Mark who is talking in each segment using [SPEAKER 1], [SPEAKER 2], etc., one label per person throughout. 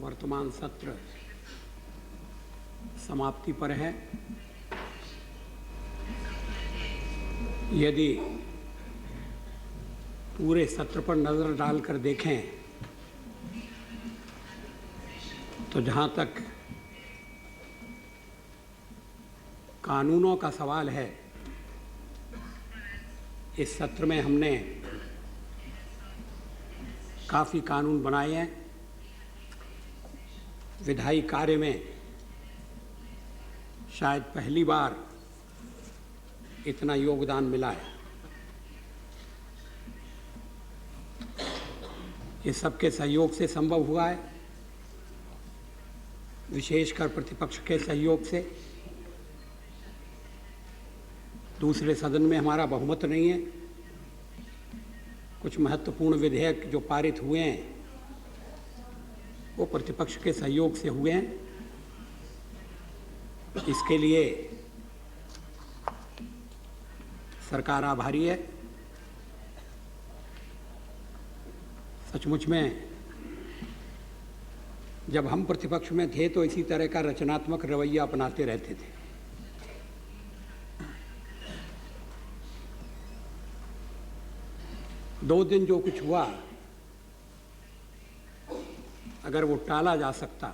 [SPEAKER 1] वर्तमान सत्र समाप्ति पर है। यदि पूरे सत्र पर नजर डालकर देखें तो जहां तक कानूनों का सवाल है, इस सत्र में हमने काफ़ी कानून बनाए हैं। विधायी कार्य में शायद पहली बार इतना योगदान मिला है। ये सबके सहयोग से संभव हुआ है, विशेषकर प्रतिपक्ष के सहयोग से। दूसरे सदन में हमारा बहुमत नहीं है। कुछ महत्वपूर्ण विधेयक जो पारित हुए हैं वो प्रतिपक्ष के सहयोग से हुए हैं। इसके लिए सरकार आभारी है। सचमुच में जब हम प्रतिपक्ष में थे तो इसी तरह का रचनात्मक रवैया अपनाते रहते थे। दो दिन जो कुछ हुआ, अगर वो टाला जा सकता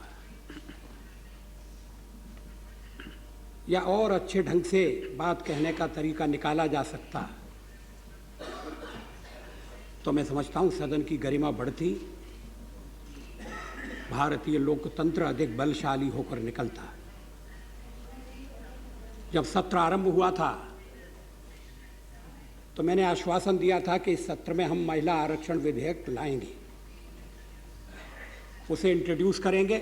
[SPEAKER 1] या और अच्छे ढंग से बात कहने का तरीका निकाला जा सकता तो मैं समझता हूं सदन की गरिमा बढ़ती, भारतीय लोकतंत्र अधिक बलशाली होकर निकलता। जब सत्र आरंभ हुआ था तो मैंने आश्वासन दिया था कि इस सत्र में हम महिला आरक्षण विधेयक लाएंगे, उसे इंट्रोड्यूस करेंगे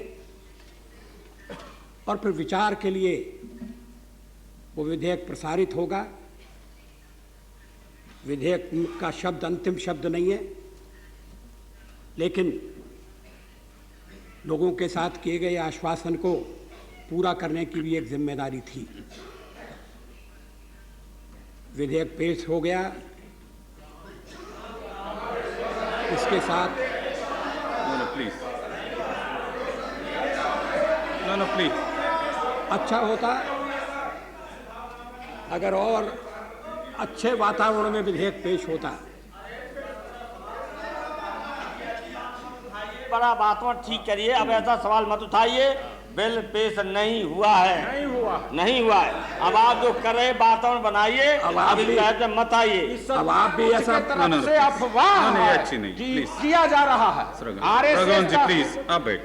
[SPEAKER 1] और फिर विचार के लिए वो विधेयक प्रसारित होगा। विधेयक का शब्द अंतिम शब्द नहीं है, लेकिन लोगों के साथ किए गए आश्वासन को पूरा करने की भी एक जिम्मेदारी थी। विधेयक पेश हो गया। इसके साथ
[SPEAKER 2] प्लीज
[SPEAKER 1] अच्छा होता अगर और अच्छे वातावरण में विधेयक पेश होता।
[SPEAKER 3] बड़ा वातावरण ठीक करिए, अब ऐसा सवाल मत उठाइए। बिल पेश नहीं हुआ है, नहीं हुआ है। अब आप जो कर रहे वातावरण बनाइए, अब इस तहत में मत आइए।
[SPEAKER 1] अब आप भी ऐसा
[SPEAKER 4] तरफ से अफवाह
[SPEAKER 2] अच्छी नहीं, प्लीज
[SPEAKER 4] किया जा रहा है।
[SPEAKER 2] रघुवंश जी प्लीज आप बैठ।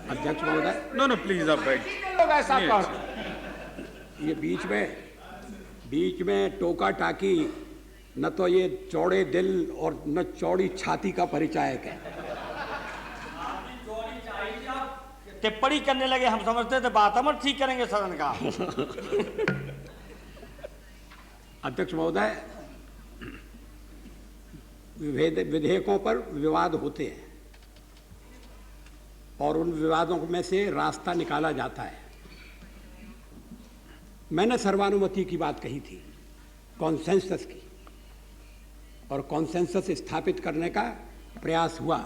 [SPEAKER 1] अध्यक्ष महोदय,
[SPEAKER 2] नो प्लीज आप बैठ।
[SPEAKER 4] लोग ऐसा कर,
[SPEAKER 1] ये बीच में टोका टाकी न तो ये चौड़े दिल और न चौड़ी छाती का परिचायक है।
[SPEAKER 3] टिप्पणी करने लगे, हम समझते थे वातावरण ठीक करेंगे सदन का।
[SPEAKER 1] अध्यक्ष महोदय, विधेयकों पर विवाद होते हैं और उन विवादों में से रास्ता निकाला जाता है। मैंने सर्वानुमति की बात कही थी, कॉन्सेंसस की, और कॉन्सेंसस स्थापित करने का प्रयास हुआ।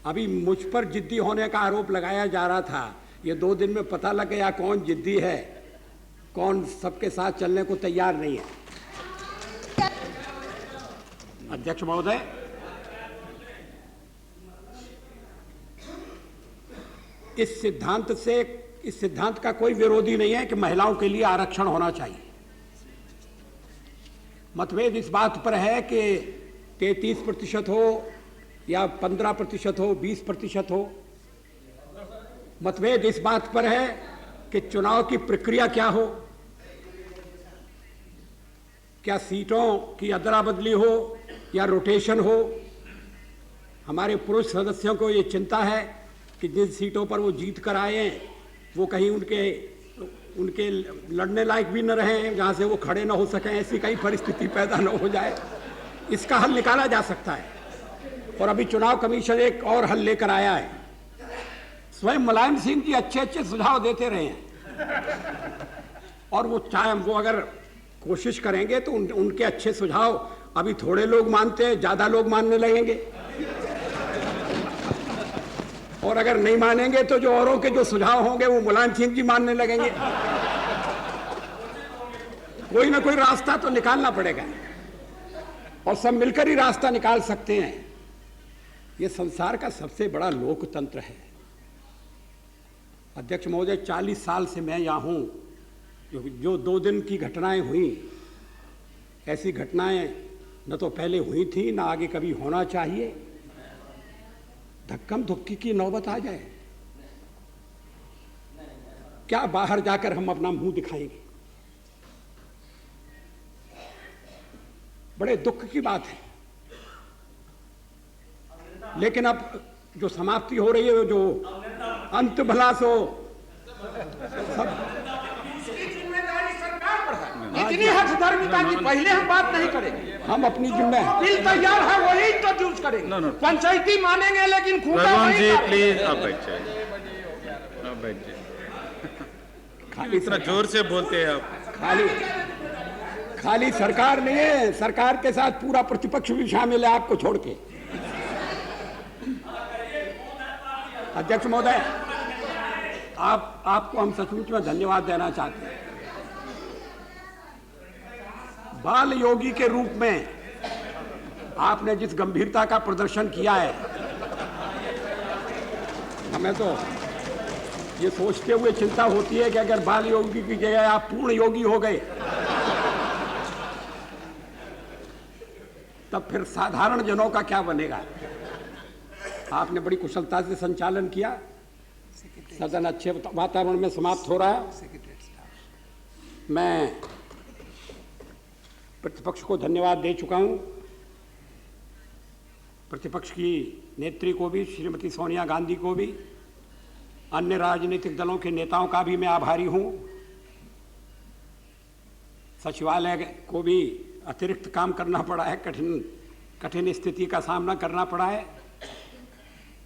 [SPEAKER 1] अभी मुझ पर जिद्दी होने का आरोप लगाया जा रहा था। ये 2 दिन में पता लग गया कौन जिद्दी है, कौन सबके साथ चलने को तैयार नहीं है। अध्यक्ष महोदय, इस सिद्धांत का कोई विरोधी नहीं है कि महिलाओं के लिए आरक्षण होना चाहिए। मतभेद इस बात पर है कि 33% हो या 15% हो, 20% हो। मतभेद इस बात पर है कि चुनाव की प्रक्रिया क्या हो, क्या सीटों की अदला बदली हो या रोटेशन हो। हमारे पुरुष सदस्यों को ये चिंता है कि जिन सीटों पर वो जीत कर आए हैं वो कहीं उनके लड़ने लायक भी न रहें, जहाँ से वो खड़े न हो सकें, ऐसी कई परिस्थिति पैदा न हो जाए। इसका हल निकाला जा सकता है और अभी चुनाव कमीशन एक और हल लेकर आया है। स्वयं मुलायम सिंह जी अच्छे सुझाव देते रहे हैं और वो अगर कोशिश करेंगे तो उनके अच्छे सुझाव अभी थोड़े लोग मानते हैं, ज्यादा लोग मानने लगेंगे। और अगर नहीं मानेंगे तो जो औरों के जो सुझाव होंगे वो मुलायम सिंह जी मानने लगेंगे। कोई ना कोई रास्ता तो निकालना पड़ेगा और सब मिलकर ही रास्ता निकाल सकते हैं। ये संसार का सबसे बड़ा लोकतंत्र है। अध्यक्ष महोदय, 40 साल से मैं यहाँ हूँ। जो 2 दिन की घटनाएं हुई, ऐसी घटनाएं न तो पहले हुई थी न आगे कभी होना चाहिए। धक्कम धुक्की की नौबत आ जाए, क्या बाहर जाकर हम अपना मुंह दिखाएंगे? बड़े दुख की बात है। लेकिन अब जो समाप्ति हो रही है, जो अंत भला सो
[SPEAKER 4] इतनी हठधर्मिता की पहले हम बात नहीं करेंगे।
[SPEAKER 1] हम अपनी जिम्मेदारी
[SPEAKER 4] बिल तैयार है वही इंट्रोड्यूस करेंगे।
[SPEAKER 2] No, no.
[SPEAKER 4] पंचायती मानेंगे लेकिन खूंटा
[SPEAKER 2] रघुवंश
[SPEAKER 4] नहीं
[SPEAKER 2] जी
[SPEAKER 4] डालेंगे।
[SPEAKER 2] प्लीज आप बैठिए, आप बैठिए। इतना जोर से बोलते हैं आप।
[SPEAKER 1] खाली सरकार नहीं है, सरकार के साथ पूरा प्रतिपक्ष भी शामिल है आपको छोड़ के। अध्यक्ष महोदय, आपको हम सचमुच में धन्यवाद देना चाहते हैं। बाल योगी के रूप में आपने जिस गंभीरता का प्रदर्शन किया है, हमें तो ये सोचते हुए चिंता होती है कि अगर बाल योगी की जगह आप पूर्ण योगी हो गए तब फिर साधारण जनों का क्या बनेगा। आपने बड़ी कुशलता से संचालन किया, सदन अच्छे वातावरण में समाप्त हो रहा है। मैं प्रतिपक्ष को धन्यवाद दे चुका हूं। प्रतिपक्ष की नेत्री को भी, श्रीमती सोनिया गांधी को भी, अन्य राजनीतिक दलों के नेताओं का भी मैं आभारी हूं। सचिवालय को भी अतिरिक्त काम करना पड़ा है, कठिन स्थिति का सामना करना पड़ा है,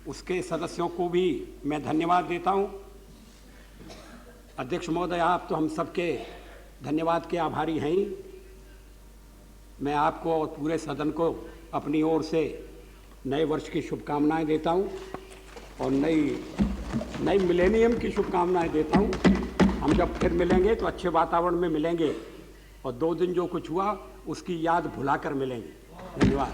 [SPEAKER 1] उसके सदस्यों को भी मैं धन्यवाद देता हूं। अध्यक्ष महोदय, आप तो हम सबके धन्यवाद के आभारी हैं ही। मैं आपको और पूरे सदन को अपनी ओर से नए वर्ष की शुभकामनाएं देता हूं और नई मिलेनियम की शुभकामनाएं देता हूं। हम जब फिर मिलेंगे तो अच्छे वातावरण में मिलेंगे और 2 दिन जो कुछ हुआ उसकी याद भुलाकर मिलेंगे। धन्यवाद।